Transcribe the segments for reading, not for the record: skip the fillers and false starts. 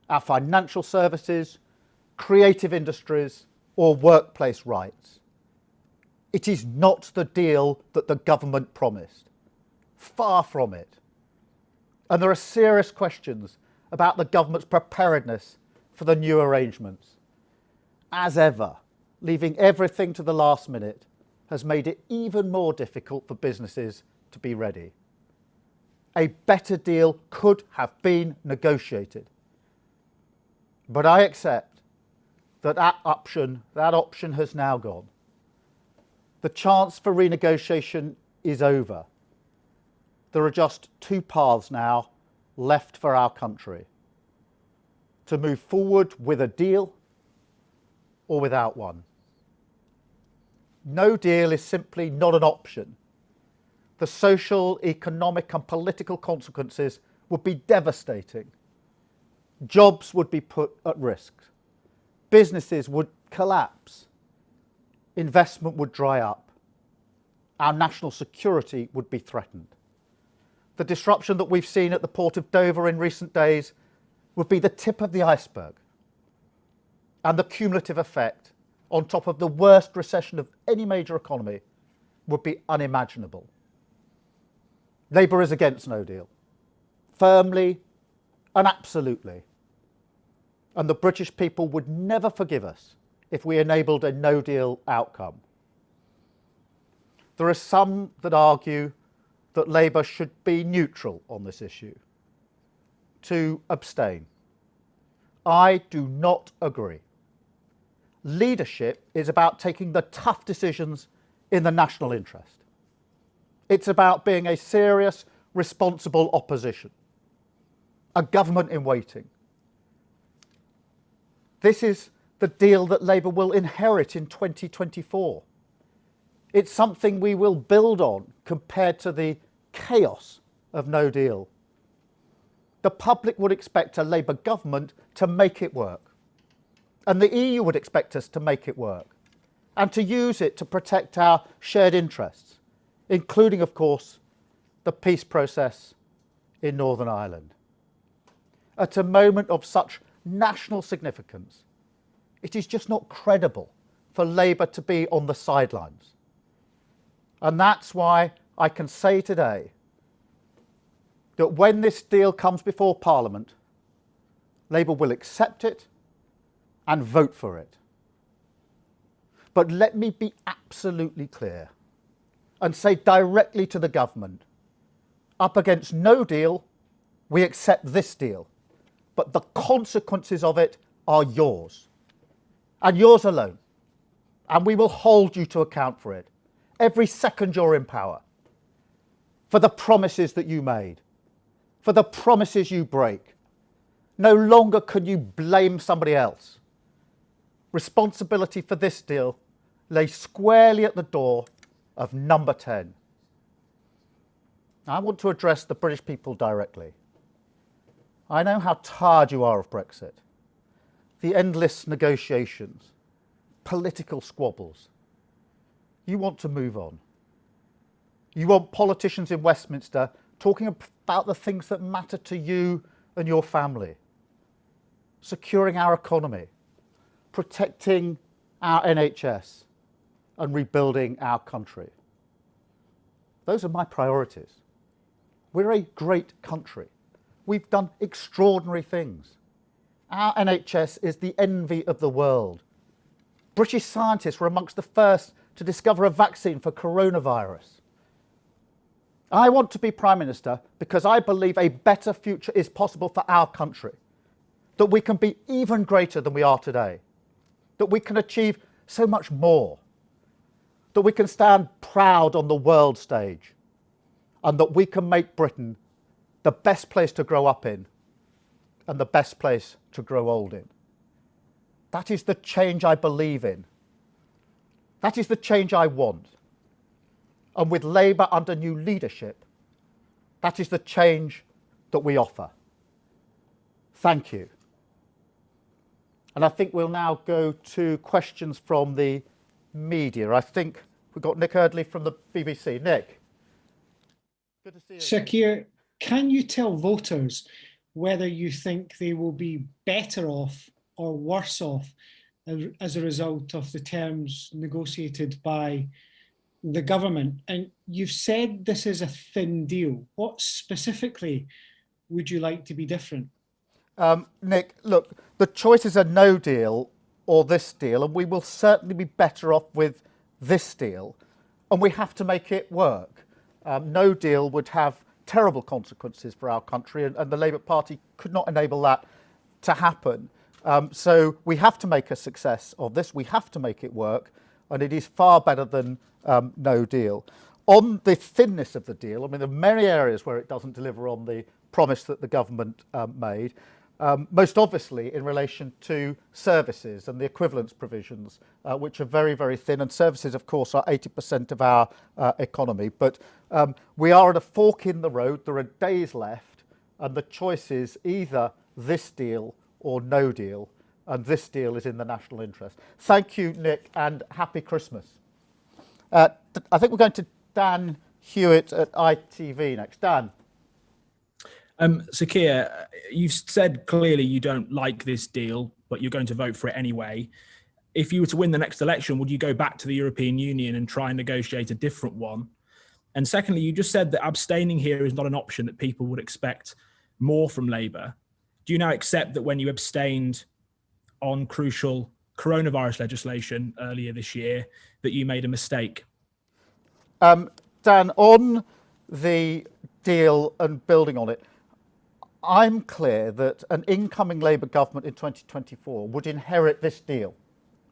our financial services, creative industries, or workplace rights. It is not the deal that the government promised. Far from it. And there are serious questions about the government's preparedness for the new arrangements. As ever, leaving everything to the last minute has made it even more difficult for businesses to be ready. A better deal could have been negotiated. But I accept that that option has now gone. The chance for renegotiation is over. There are just two paths now left for our country: to move forward with a deal or without one. No deal is simply not an option. The social, economic and political consequences would be devastating. Jobs would be put at risk. Businesses would collapse. Investment would dry up. Our national security would be threatened. The disruption that we've seen at the port of Dover in recent days would be the tip of the iceberg. And the cumulative effect, on top of the worst recession of any major economy, would be unimaginable. Labour is against no deal, firmly and absolutely. And the British people would never forgive us if we enabled a no-deal outcome. There are some that argue that Labour should be neutral on this issue, to abstain. I do not agree. Leadership is about taking the tough decisions in the national interest. It's about being a serious, responsible opposition, a government in waiting. This is the deal that Labour will inherit in 2024. It's something we will build on compared to the chaos of no deal. The public would expect a Labour government to make it work. And the EU would expect us to make it work and to use it to protect our shared interests, including, of course, the peace process in Northern Ireland. At a moment of such national significance, it is just not credible for Labour to be on the sidelines. And that's why I can say today that when this deal comes before Parliament, Labour will accept it and vote for it. But let me be absolutely clear and say directly to the government, up against no deal, we accept this deal, but the consequences of it are yours, and yours alone, and we will hold you to account for it, every second you're in power, for the promises that you made, for the promises you break. No longer can you blame somebody else. Responsibility for this deal lay squarely at the door of number 10. I want to address the British people directly. I know how tired you are of Brexit, the endless negotiations, political squabbles. You want to move on. You want politicians in Westminster talking about the things that matter to you and your family, securing our economy, protecting our NHS and rebuilding our country. Those are my priorities. We're a great country. We've done extraordinary things. Our NHS is the envy of the world. British scientists were amongst the first to discover a vaccine for coronavirus. I want to be Prime Minister because I believe a better future is possible for our country, that we can be even greater than we are today, that we can achieve so much more, that we can stand proud on the world stage, and that we can make Britain the best place to grow up in and the best place to grow old in. That is the change I believe in. That is the change I want. And with Labour under new leadership, that is the change that we offer. Thank you. And I think we'll now go to questions from the media. I think we've got Nick Eardley from the BBC. Nick. Good to see you. Sir Keir, can you tell voters whether you think they will be better off or worse off as a result of the terms negotiated by the government. And you've said this is a thin deal. What specifically would you like to be different? Nick, look, the choices are no deal or this deal, and we will certainly be better off with this deal, and we have to make it work. No deal would have terrible consequences for our country, and the Labour Party could not enable that to happen. So we have to make a success of this. We have to make it work, and it is far better than no deal. On the thinness of the deal, I mean, there are many areas where it doesn't deliver on the promise that the government made. Most obviously in relation to services and the equivalence provisions, which are very, very thin. And services, of course, are 80% of our economy. But we are at a fork in the road. There are days left, and the choice is either this deal or no deal. And this deal is in the national interest. Thank you, Nick, and happy Christmas. I think we're going to Dan Hewitt at ITV next. Dan. So Keir, you've said clearly you don't like this deal, but you're going to vote for it anyway. If you were to win the next election, would you go back to the European Union and try and negotiate a different one? And secondly, you just said that abstaining here is not an option, that people would expect more from Labour. Do you now accept that when you abstained on crucial coronavirus legislation earlier this year, that you made a mistake? Dan, on the deal and building on it, I'm clear that an incoming Labour government in 2024 would inherit this deal,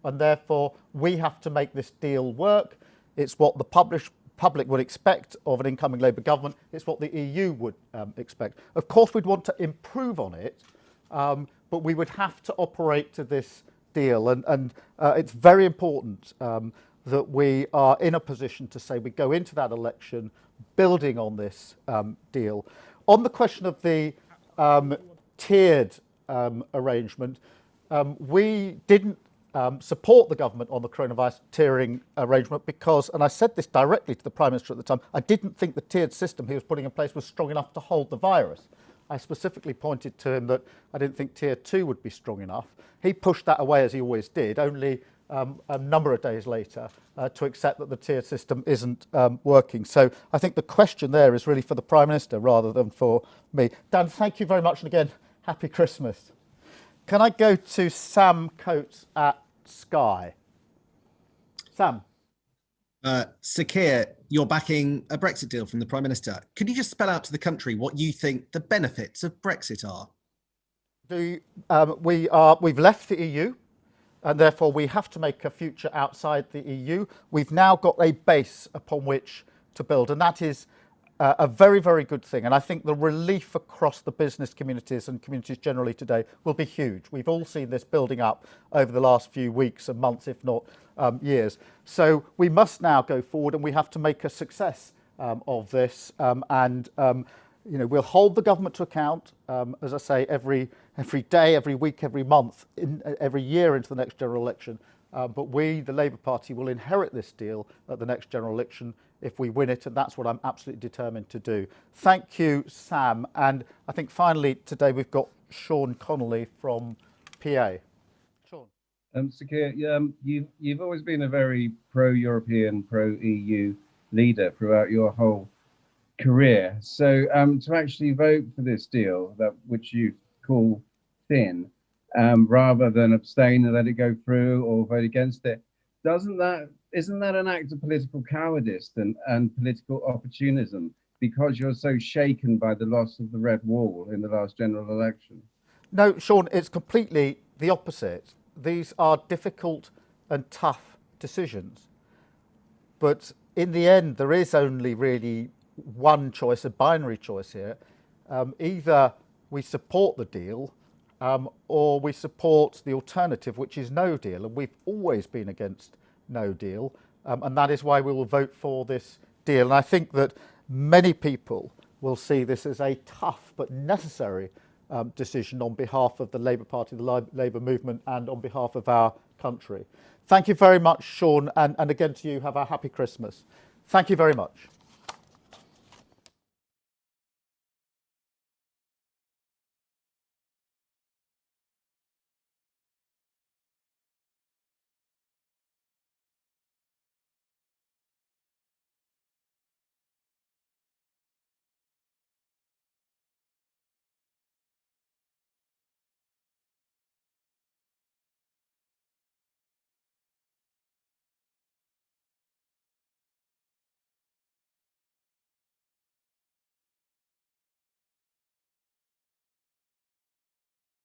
and therefore we have to make this deal work. It's what the public would expect of an incoming Labour government. It's what the EU would expect. Of course, we'd want to improve on it, but we would have to operate to this deal, and it's very important that we are in a position to say we go into that election building on this deal. On the question of the tiered arrangement, we didn't support the government on the coronavirus tiering arrangement because, and I said this directly to the Prime Minister at the time, I didn't think the tiered system he was putting in place was strong enough to hold the virus. I specifically pointed to him that I didn't think tier 2 would be strong enough. He pushed that away, as he always did, only a number of days later to accept that the tiered system isn't working. So I think the question there is really for the Prime Minister rather than for me. Dan, thank you very much, and again, happy Christmas. Can I go to Sam Coates at Sky? Sam. Sir Keir, you're backing a Brexit deal from the Prime Minister. Could you just spell out to the country what you think the benefits of Brexit are? We've left the EU, and therefore we have to make a future outside the EU. We've now got a base upon which to build, and that is a very, very good thing. And I think the relief across the business communities and communities generally today will be huge. We've all seen this building up over the last few weeks and months, if not years. So we must now go forward, and we have to make a success of this. We'll hold the government to account, as I say, every day, every week, every month, every year into the next general election. But we, the Labour Party, will inherit this deal at the next general election if we win it, and that's what I'm absolutely determined to do. Thank you, Sam. And I think finally today we've got Sean Connolly from PA. Sean. Sir Keir, you've always been a very pro-European, pro-EU leader throughout your whole career. So to actually vote for this deal, which you call thin, rather than abstain and let it go through or vote against it, isn't that an act of political cowardice and political opportunism because you're so shaken by the loss of the Red Wall in the last general election? No, Sean, it's completely the opposite. These are difficult and tough decisions. But in the end, there is only really one choice, a binary choice here. Either we support the deal or we support the alternative, which is no deal. And we've always been against no deal. And that is why we will vote for this deal. And I think that many people will see this as a tough but necessary decision on behalf of the Labour Party, the Labour movement, and on behalf of our country. Thank you very much, Sean. And again to you, have a happy Christmas. Thank you very much.